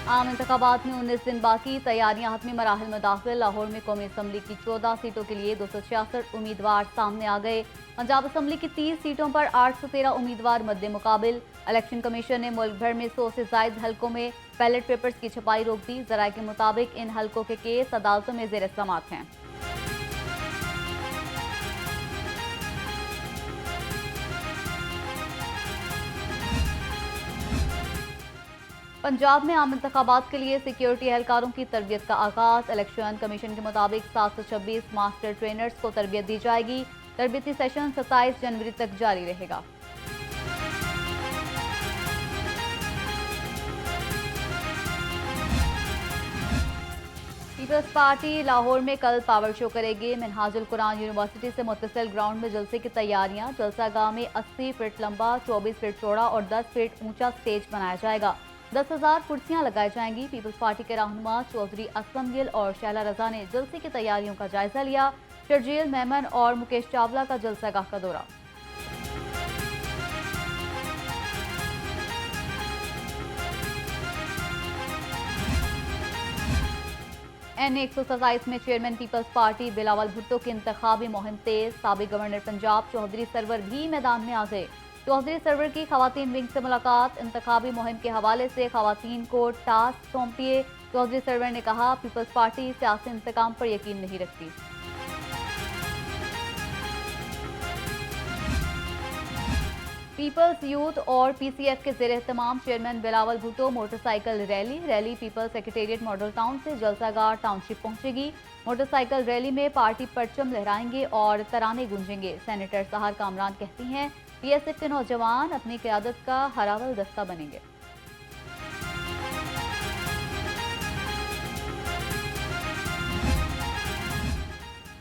आम इंतखाबात में 19 दिन बाकी, तैयारियां हतमी मराहल में दाखिल। लाहौर में कौमी असम्बली की 14 सीटों के लिए 266 उम्मीदवार सामने आ गए। पंजाब असम्बली की 30 सीटों पर 813 उम्मीदवार मद्दे मुकाबिल। इलेक्शन कमीशन ने मुल्क भर में 100 से जायद हल्कों में बैलेट पेपर्स की छपाई रोक दी। जराये के मुताबिक इन हल्कों के केस अदालतों में जेर समाअत हैं। पंजाब में आम इंतखाबात के लिए सिक्योरिटी एहलकारों की तरबियत का आगाज। इलेक्शन कमीशन के मुताबिक 726 मास्टर ट्रेनर्स को तरबियत दी जाएगी। तरबियती सेशन 27 जनवरी तक जारी रहेगा। पीपल्स पार्टी लाहौर में कल पावर शो करेगी। मिनहाजुल कुरान यूनिवर्सिटी से मुत्तसिल ग्राउंड में जलसे की तैयारियां। जलसागाह में 80 फीट लंबा, 24 फीट चौड़ा और 10 फीट ऊंचा स्टेज बनाया जाएगा। 10,000 कुर्सियां लगाई जाएंगी। पीपल्स पार्टी के रहनुमा चौधरी असलम गिल और शैला रजा ने जलसे की तैयारियों का जायजा लिया। शर्जील मेमन और मुकेश चावला का जलसागाह का दौरा। NA 127 में chairman People's Party Bilawal Bhutto की इंतखाबी मुहिम तेज। साबिक गवर्नर पंजाब चौधरी सरवर भी मैदान में आ गए। चौधरी सरवर की खवातीन विंग से मुलाकात। इंतखाबी मुहिम के हवाले से खवातीन को टास्क सौंपिए। चौधरी सरवर ने कहा, पीपल्स पार्टी सियासी इंतकाम पर यकीन नहीं रखती। पीपल्स यूथ और PCF के जेर एहतमाम chairman Bilawal Bhutto motorcycle rally people's secretariat model town से जलसागाह टाउनशिप पहुंचेगी। मोटरसाइकिल रैली में पार्टी परचम लहराएंगे और तराने गूंजेंगे। सेनेटर सहार कामरान कहती हैं, PSF के नौजवान अपनी क़यादत का हरावल दस्ता बनेंगे।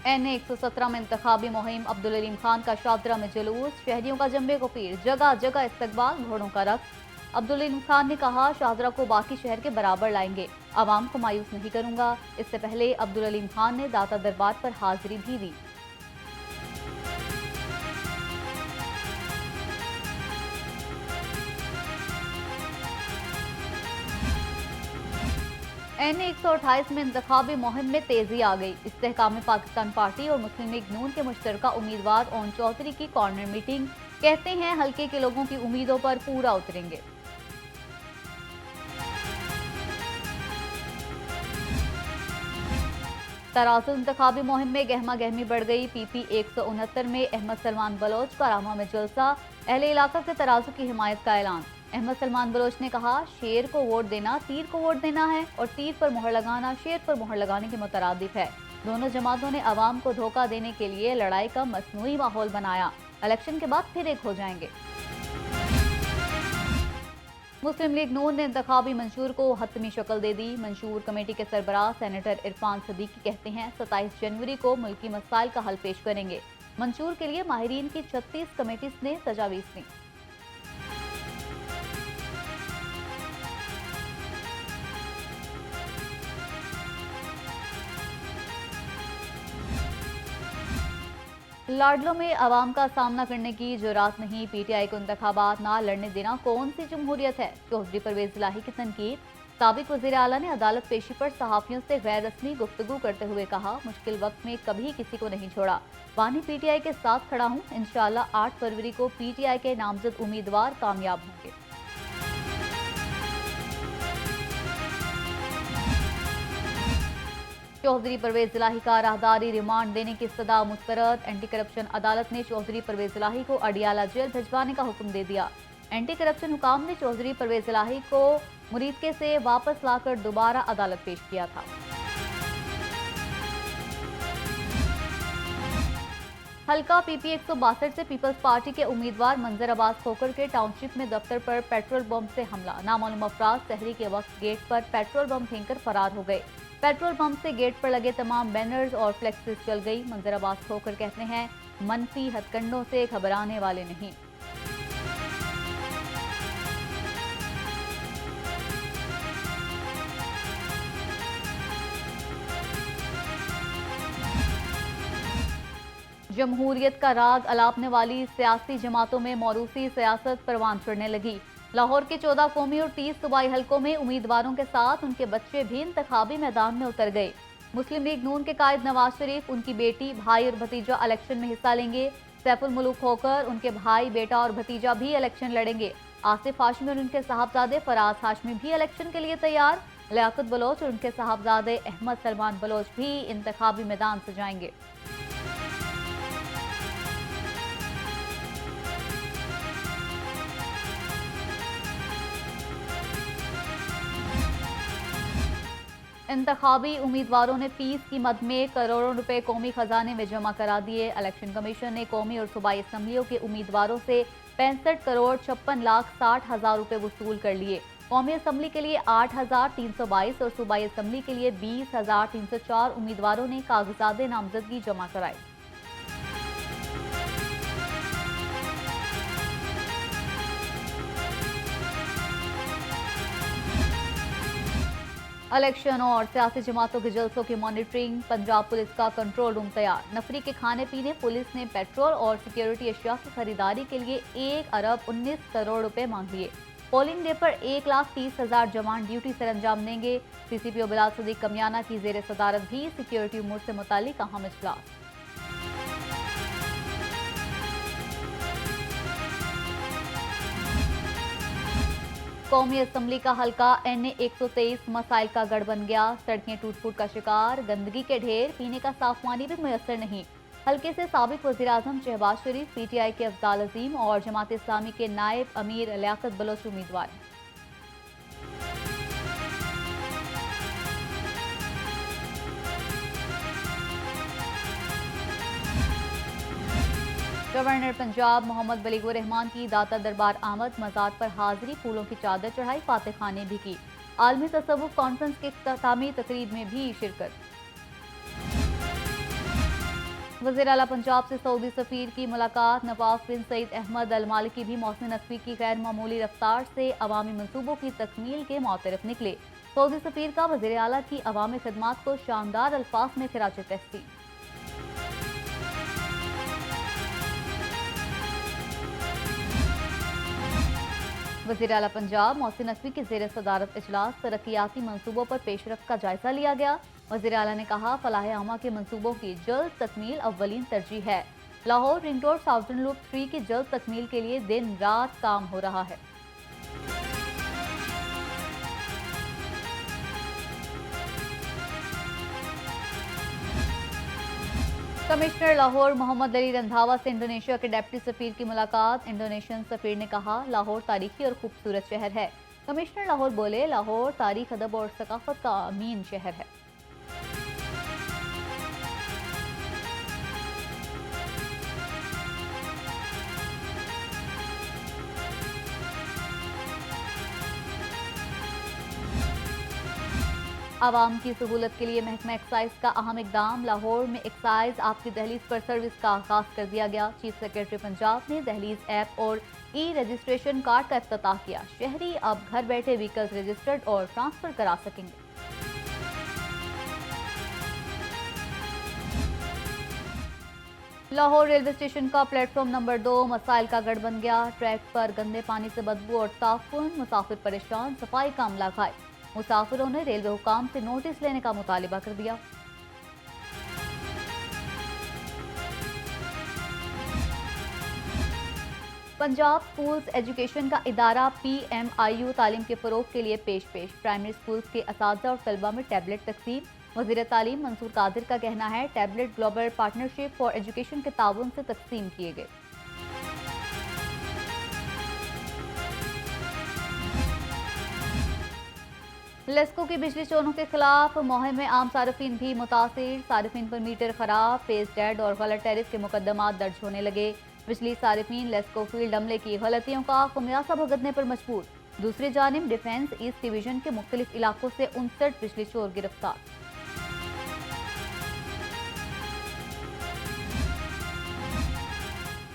NA 117 में इंतखाबी मुहिम। अब्दुल अलीम खान का शादरा में जुलूस। शहरियों का जम्बे को पीर, जगह जगह इस्तकबाल, घोड़ों का रक्स। अब्दुल अलीम खान ने कहा, शाहदरा को बाकी शहर के बराबर लाएंगे, आवाम को मायूस नहीं करूंगा। इससे पहले अब्दुल अलीम खान ने दाता दरबार पर हाजिरी भी दी। NA 128 में इंतखाबी मुहिम में तेजी आ गई। इस्तेहकाम पाकिस्तान पार्टी और मुस्लिम लीग नून के मुश्तरका उम्मीदवार ओन चौधरी की कॉर्नर मीटिंग। कहते हैं, हल्के के लोगों की उम्मीदों पर पूरा उतरेंगे। तराजू इंतखाबी मुहिम में गहमा गहमी बढ़ गई। PP 169 में अहमद सलमान बलोच का रामा में जलसा। अहले इलाका से तराजू की हिमायत का ऐलान। अहमद सलमान बलोच ने कहा, शेर को वोट देना तीर को वोट देना है और तीर पर मोहर लगाना शेर पर मोहर लगाने के मुतरादिफ है। दोनों जमातों ने अवाम को धोखा देने के लिए लड़ाई का मसनूई माहौल बनाया। इलेक्शन के बाद फिर एक हो जाएंगे। मुस्लिम लीग नून ने इंतखाबी मंशूर को हतमी शक्ल दे दी। मंशूर कमेटी के सरबराह सेनेटर इरफान सदीकी कहते हैं, 27 जनवरी को मुल्की मसाइल का हल पेश करेंगे। मंशूर के लिए माहिरीन की 36 कमेटीज ने तजावीज़ दी। लाडलों में अवाम का सामना करने की जुरात नहीं। PTI को इंतखाबात ना लड़ने देना कौन सी जमहूरियत है। चौधरी परवेज इलाही की तनकीद। साबिक वज़ीर आला ने अदालत पेशी पर सहाफ़ियों से गैर रस्मी गुफ्तगू करते हुए कहा, मुश्किल वक्त में कभी किसी को नहीं छोड़ा। वानी PTI के साथ खड़ा हूँ। इंशाअल्लाह 8 फरवरी को PTI के नामजद उम्मीदवार कामयाब होंगे। चौधरी परवेज इलाही का राहदारी रिमांड देने की सदा मुस्तरद। एंटी करप्शन अदालत ने चौधरी परवेज इलाही को अडियाला जेल भिजवाने का हुक्म दे दिया। एंटी करप्शन हुकाम ने चौधरी परवेज इलाही को मुरीदके से वापस लाकर दोबारा अदालत पेश किया था। हल्का PP 162 से पीपल्स पार्टी के उम्मीदवार मंजर अब्बास खोकर के टाउनशिप में दफ्तर पर पेट्रोल बम से हमला। नामालूम अफराद सहरी के वक्त गेट पर पेट्रोल बम फेंककर फरार हो गए। पेट्रोल पंप से गेट पर लगे तमाम बैनर्स और फ्लेक्सेस जल गई। मंजर अब्बास खोकर कहते हैं, मनफी हथकंडों से घबराने वाले नहीं। जमहूरियत का राग अलापने वाली सियासी जमातों में मौरूसी सियासत परवान चढ़ने लगी। लाहौर के 14 कौमी और 30 सूबाई हलकों में उम्मीदवारों के साथ उनके बच्चे भी इंतखाबी मैदान में उतर गए। मुस्लिम लीग नून के कायद नवाज शरीफ, उनकी बेटी, भाई और भतीजा इलेक्शन में हिस्सा लेंगे। सैफुल मुल्क होकर उनके भाई, बेटा और भतीजा भी इलेक्शन लड़ेंगे। आसिफ हाशमी और उनके साहबजादे फराज हाशमी भी इलेक्शन के लिए तैयार। लियाकत बलोच और उनके साहबजादे अहमद सलमान बलोच भी इंतखाबी मैदान से जाएंगे। इंतखाबी उम्मीदवारों ने फीस की मद में करोड़ों रुपए कौमी खजाने में जमा करा दिए। इलेक्शन कमीशन ने कौमी और सूबाई असम्बलियों के उम्मीदवारों से 65 करोड़ 56 लाख 60 हजार रुपए वसूल कर लिए। कौमी असम्बली के लिए 8,322 और सूबाई असम्बली के लिए 20,304 उम्मीदवारों ने कागजात नामजदगी जमा कराई। इलेक्शन और सियासी जमातों के जलसों की मॉनिटरिंग। पंजाब पुलिस का कंट्रोल रूम तैयार। नफरी के खाने पीने। पुलिस ने पेट्रोल और सिक्योरिटी अशिया की खरीदारी के लिए 1 अरब 19 करोड़ रुपए मांग लिए। पोलिंग डे पर 1,30,000 जवान ड्यूटी सर अंजाम देंगे। CCPO बिलाल सदीक कमियाना की जेर सदारत भी सिक्योरिटी उमूर से मुतालिक अहम इजलास। कौमी असम्बली का हल्का NA 123 मसाइल का गढ़ बन गया। सड़कें टूट फूट का शिकार, गंदगी के ढेर, पीने का साफ पानी भी मुयसर नहीं। हल्के से साबिक वज़ीर आज़म शहबाज शरीफ, PTI के अफजाल अजीम और जमात इस्लामी के नायब अमीर लियाकत बलोच उम्मीदवार हैं। गवर्नर पंजाब मोहम्मद बलीगुर रहमान की दाता दरबार आमद। मज़ार पर हाजिरी, फूलों की चादर चढ़ाई, फातिह खाने भी की। आलमी तसव्वुफ कॉन्फ्रेंस के इख्तितामी तकरीब में भी शिरकत। वज़ीर आला पंजाब से सऊदी सफ़ीर की मुलाकात। नवाफ बिन सईद अहमद अल मालिकी भी मौसम नकवी की गैर मामूली रफ्तार से अवामी मनसूबों की तकमील के मुतरफ निकले। सऊदी सफ़ीर का वज़ीर आला की अवामी खिदमात को शानदार अल्फाज में खिराज तहसीन। वज़ीर आला पंजाब मौसम नकवी की जेर सदारत इजलास। तरक्याती मनसूबों पर पेशरफ्त का जायजा लिया गया। वज़ीर आला ने कहा, फलाह आमा के मनसूबों की जल्द तकमील अव्वलीन तरजीह है। Lahore ring road southern loop 3 की जल्द तकमील के लिए दिन रात काम हो रहा है। कमिश्नर लाहौर मोहम्मद अली रंधावा से इंडोनेशिया के डिप्टी सफीर की मुलाकात। इंडोनेशियन सफीर ने कहा, लाहौर तारीखी और खूबसूरत शहर है। कमिश्नर लाहौर बोले, लाहौर तारीख, अदब और सकाफत का अमीन शहर है। आवाम की सहूलत के लिए महकमा एक्साइज का अहम इकदाम। लाहौर में एक्साइज आपकी दहलीज पर सर्विस का आगाज कर दिया गया। चीफ सेक्रेटरी पंजाब ने दहलीज ऐप और रजिस्ट्रेशन कार्ड का इफ्तिताह किया। शहरी अब घर बैठे व्हीकल्स रजिस्टर्ड और ट्रांसफर करा सकेंगे। लाहौर रेलवे स्टेशन का प्लेटफॉर्म नंबर 2 मसाइल का गढ़ बन गया। ट्रैक पर गंदे पानी से बदबू और ताफुन, मुसाफिर परेशान, सफाई का अमला घायल। मुसाफिरों ने रेलवे हुकाम से नोटिस लेने का मुतालिबा कर दिया। पंजाब स्कूल्स एजुकेशन का इदारा PMIU तालीम के फ़रोग के लिए पेश। प्राइमरी स्कूल्स के असातिज़ा और तलबा में टैबलेट तकसीम। वज़ीर तालीम मंसूर कादिर का कहना है, tablet global partnership for education के ताउन से तकसीम किए गए। लेस्को की बिजली चोरों के खिलाफ मुहिम में आम सार्फिन भी मुतासिर। सार्फिन पर मीटर खराब, फेस डेड और गलत टैरिफ के मुकदमात दर्ज होने लगे। बिजली सार्फिन लेस्को फील्ड अमले की गलतियों का खुमियासा भुगतने पर मजबूर। दूसरी जानिब डिफेंस ईस्ट डिवीजन के मुख्तलिफ इलाकों से 59 बिजली चोर गिरफ्तार।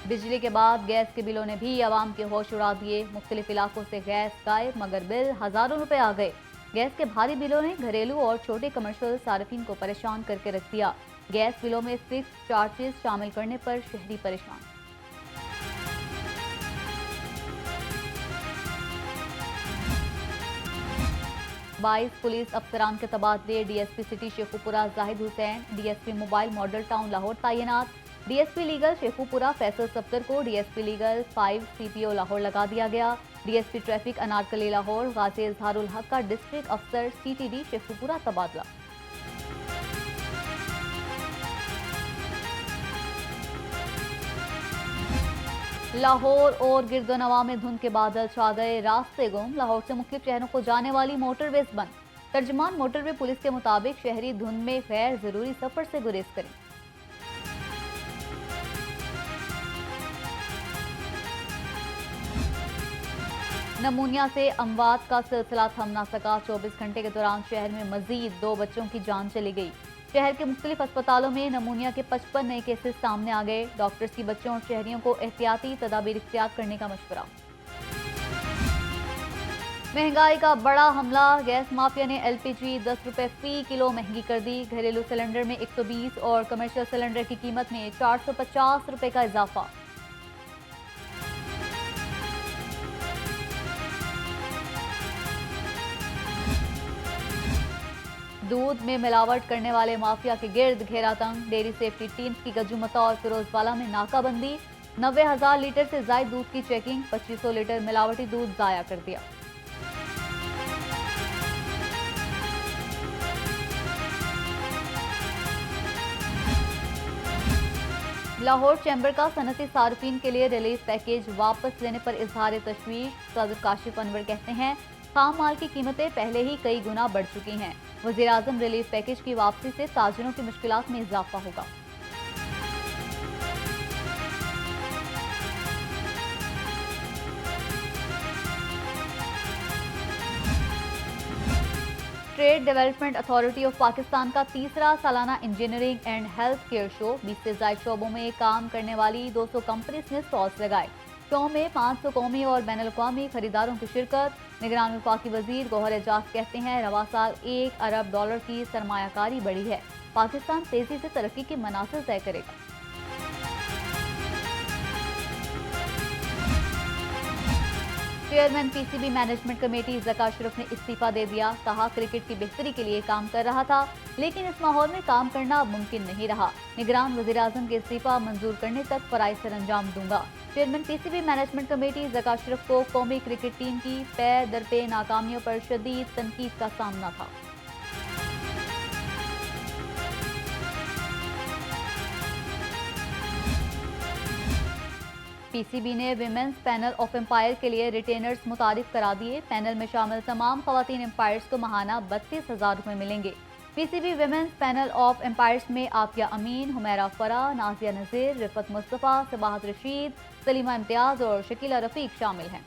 बिजली के बाद गैस के बिलों ने भी आवाम के होश उड़ा दिए। मुख्तलिफ इलाकों से गैस गायब, मगर बिल हजारों रुपए आ गए। गैस के भारी बिलों ने घरेलू और छोटे कमर्शियल सार्फिन को परेशान करके रख दिया। गैस बिलों में फिक्स चार्जेस शामिल करने पर शहरी परेशान। 22 पुलिस अफसरान के तबादले। DSP city Sheikhupura Zahid Hussain, DSP mobile model town Lahore तैनात। डीएसपी लीगल शेखुपुरा फैसल सफ्दर को डीएसपी लीगल 5 सीपीओ लाहौर लगा दिया गया। डीएसपी ट्रैफिक अनारकली लाहौर गाजी इजहारुल हक का डिस्ट्रिक्ट अफसर सीटीडी शेखुपुरा तबादला। लाहौर और गिरदोनवा में धुंध के बादल छा गए, रास्ते गुम। लाहौर से मुख्तलिफ शहरों को जाने वाली मोटरवेज बंद। तर्जमान मोटरवे पुलिस के मुताबिक शहरी धुंध में गैर जरूरी सफर से गुरेज करें। नमूनिया से अमवात का सिलसिला थम ना सका। 24 घंटे के दौरान शहर में मजीद 2 बच्चों की जान चली गई। शहर के मुख्तलिफ अस्पतालों में नमूनिया के 55 नए केसेस सामने आ गए। डॉक्टर्स की बच्चों और शहरियों को एहतियाती तदाबीर इख्तियार करने का मशवरा। महंगाई का बड़ा हमला। गैस माफिया ने एलपीजी 10 रुपए फी किलो महंगी कर दी। घरेलू सिलेंडर में 120 और कमर्शियल सिलेंडर की कीमत में 450 रुपए का इजाफा। दूध में मिलावट करने वाले माफिया के गिर्द घेरा तंग। डेयरी सेफ्टी टीम्स की गजूमता और फिरोजवाला में नाकाबंदी। 90,000 लीटर से ज्यादा दूध की चेकिंग। 2500 लीटर मिलावटी दूध जाया कर दिया। लाहौर चैम्बर का सनती सार्फिन के लिए रिलीफ पैकेज वापस लेने पर इजहार तशवीश। सदर काशिफ अनवर कहते हैं खाम माल की कीमतें पहले ही कई गुना बढ़ चुकी हैं। वज़ीर आज़म रिलीफ पैकेज की वापसी से ताजिरों की मुश्किलात में इजाफा होगा। Trade development authority of Pakistan का तीसरा सालाना engineering and health care show. 20 से ज्यादा शोबों में काम करने वाली 200 कंपनीज ने स्टॉल्स लगाए। शो में 500 कौमी और बैनुल अक़वामी खरीदारों की शिरकत। निगरान वफाकी वजीर गौहर एजाज कहते हैं रवा साल $1 अरब की सरमायाकारी बढ़ी है। पाकिस्तान तेजी से तरक्की के मनासिर तय करेगा। Chairman PCB management committee Zaka Ashraf ने इस्तीफा दे दिया। कहा क्रिकेट की बेहतरी के लिए काम कर रहा था, लेकिन इस माहौल में काम करना मुमकिन नहीं रहा। निगरान वज़ीर आज़म के इस्तीफा मंजूर करने तक फ़राइज़ सर अंजाम दूंगा। Chairman PCB management committee Zaka Ashraf को कौमी क्रिकेट टीम की पे दर पे नाकामियों पर शदीद तनकीद का सामना था। पीसीबी ने विमेंस पैनल ऑफ एम्पायर के लिए रिटेनर्स मुतारिफ करा दिए। पैनल में शामिल तमाम खवातीन एम्पायर्स को माहाना 32,000 रुपये मिलेंगे। PCB women's panel of umpires में आफिया अमीन, हुमैरा फरा, नाजिया नज़ीर, रिफत मुस्तफ़ा, सबाहत रशीद, सलीमा इम्तियाज और शकीला रफीक शामिल हैं।